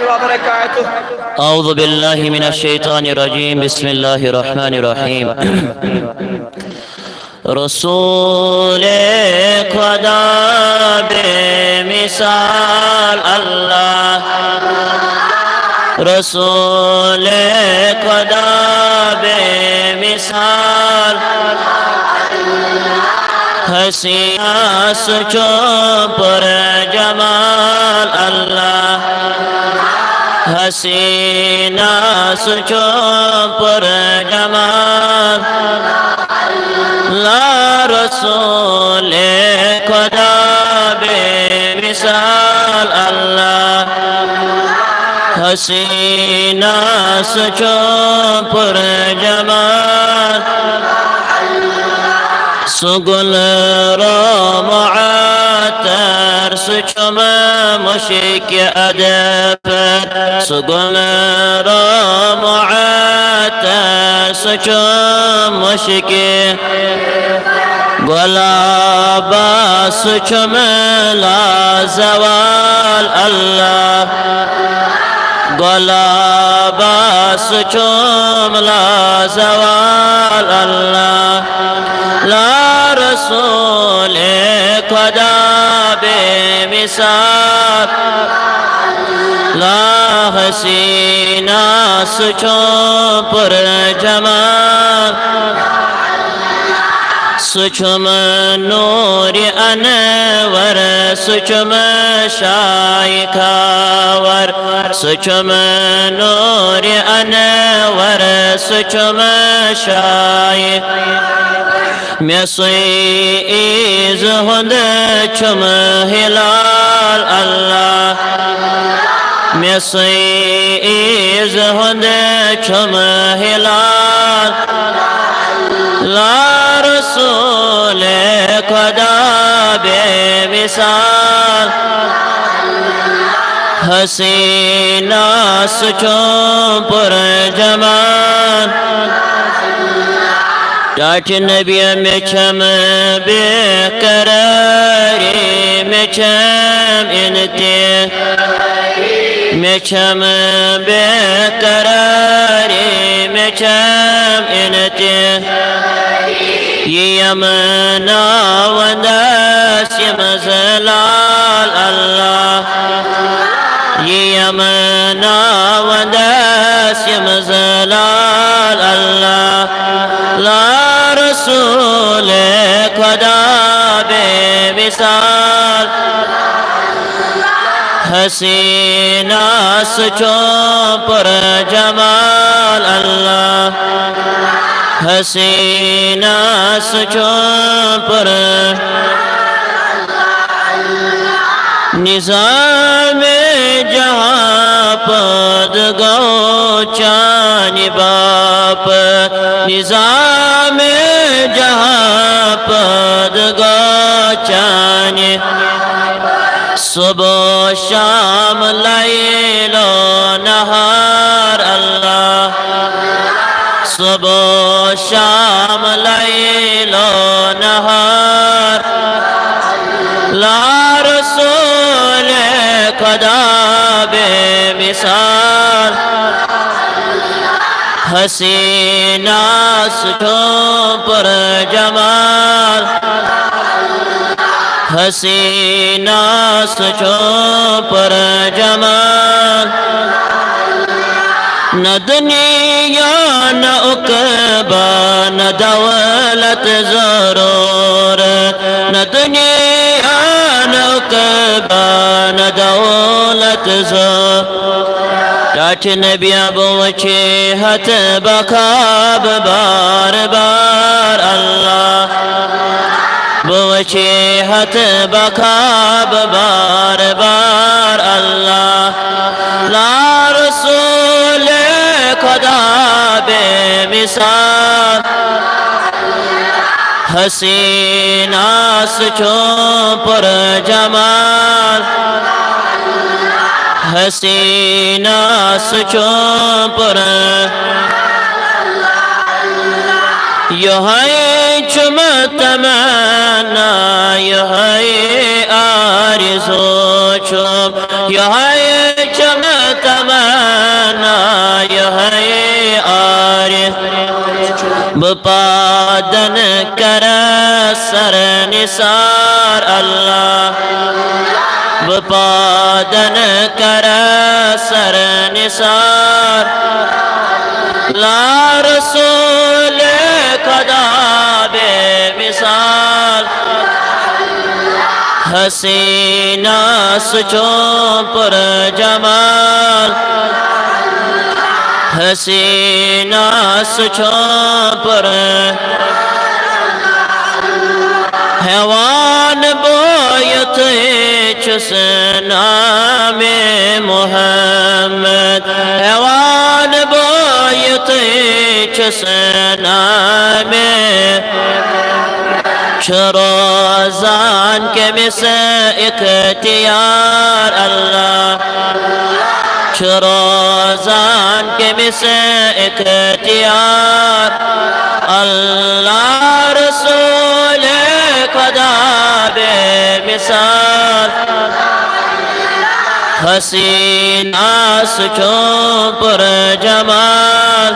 وبركاته. أعوذ بالله من الشيطان الرجيم. بسم الله الرحمن الرحيم. رسول خدا بے مثال اللہ، رسول خدا بے مثال، حسینہ سچو پر جمال اللہ، حسینہ سچو پر جمال، لا رسول خدا بے مثال اللہ، حسینہ سچو پر جمال، سگل را معطر سچم مشک ادفر، سگل را معطر سچم مشک گلابا سچم لا زوال اللہ، گلابا سچم لا زوال اللہ، لا رسول خدا بے مثال، لا حسینہ سچو پر جمال، سچم نور انور سچم شایخاور، سچم نور انور سچم شایخ، میں سوئیز ہند چم ہلال اللہ، میں سوئیز ہند چم ہلال، لا رسول خدا بے مثال، حسینہ سچو پر جمال، ٹاٹ نبی میں چھم بے قراری، میں چھم انتے میں چھم بے قراری، میں چھم انتے یمنا وداس یمزلال اللہ، یمنا وداس یمزلال اللہ، لا رسول خدا بے مثال، حسینہ سچو پر جمال اللہ، حسینہ سچو پر نظام جہاں پد گو چانی باپ، نظام جہاں پد گو چانی، صبح شام لیل و نہار اللہ، صبح شام لیل و نہار، لا رسول خدا بے مثال، حسینہ سچو پر جمال، حسینہ سچو پر جمال، نہ دنیا نہ عقبہ نہ دولت ضرور، نہ دنیا نہ عقبہ نہ دولت ضرور، ٹاٹ نبی ابو وچے ہتھ بخاب بار بار اللہ، بوچے ہتھ بخاب بار بار اللہ، لا رسول خدا بے مثال، حسینہ سچو پر جمال، حسینہ سچو پر یہاں چم تمنا، یہاں آرزو چم، یہاں چم تمنا بپادن کر سر نثار اللہ بپادن کر سر نثار لا رسول خدا بے مثال حسینہ سچوں پر جمال حسینہ سچوں پر حیوان بویت چس نام محمد حیوان بویت چس نام روزان کے مس اختیار اللہ روزان کے مس اختیار اللہ رسول خدا بے مثال حسینہ سچوں پر جمال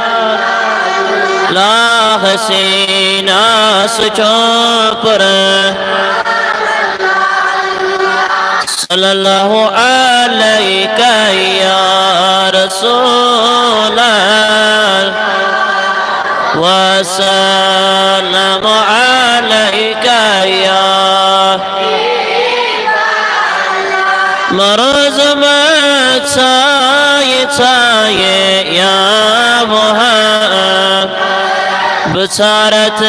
لا حسینہ سچوں پر صلی اللہ علیہ یا رسول اللہ وسلم علیہ یا مرز مکسائی تائے یا محمد بسارت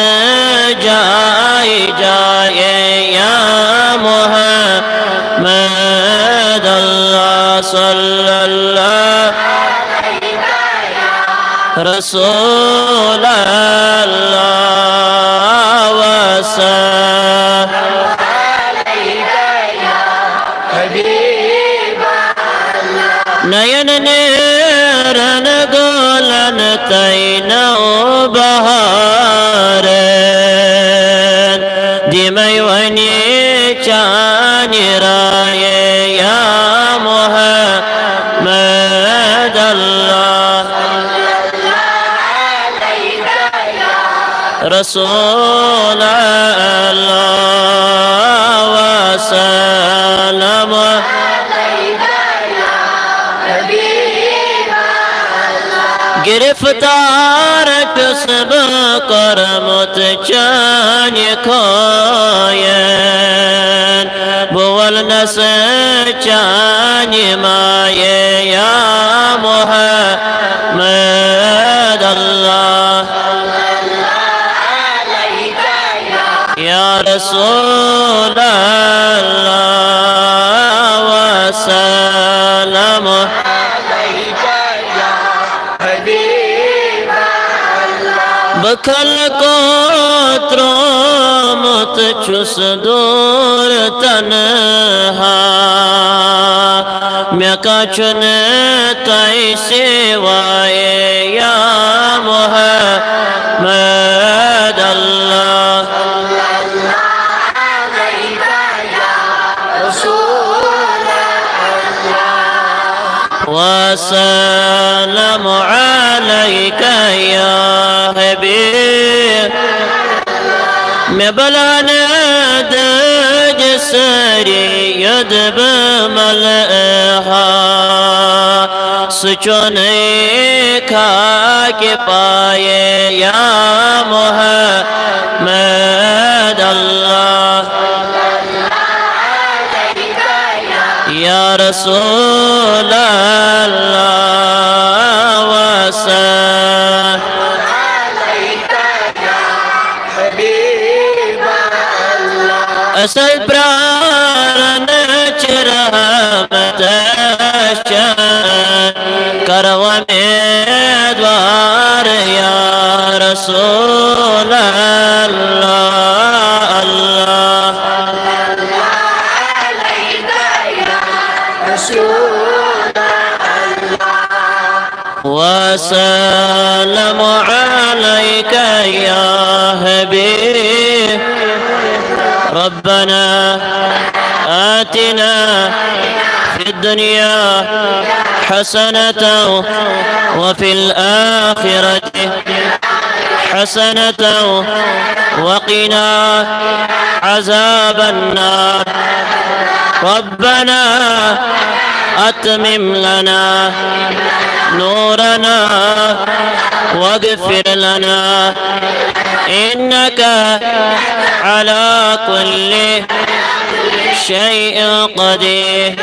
جائے جائے یا محمد اللہ صلی اللہ رسول اللہ وسلم نین نیرن گولن تینو بہارن دیمی ونی چانی رائے یا محمد اللہ رسول اللہ وسلم گرفتار کسب کرمت چانی کھوین بول نس چانی مائے یا محمد اللہ یا رسول اللہ وسلم بکھل کو ترومت چس دور تنہا میکا چن تائی سوائے یا محمد اللہ وسلم علیک یا حبیب میں بلان جسری ید بملئہا سچونے کھا کے پائے یا محمد اللہ یا رسول اللہ وسلم اصل پرارن چرحمت شان کرو امیدوار یا رسول اللہ اللہ وسلم عليك يا حبيب ربنا آتنا في الدنيا حسنة وفي الآخرة حسنة وقنا عذاب النار. ربنا أتمم لنا نورنا واغفر لنا إنك على كل شيء قدير.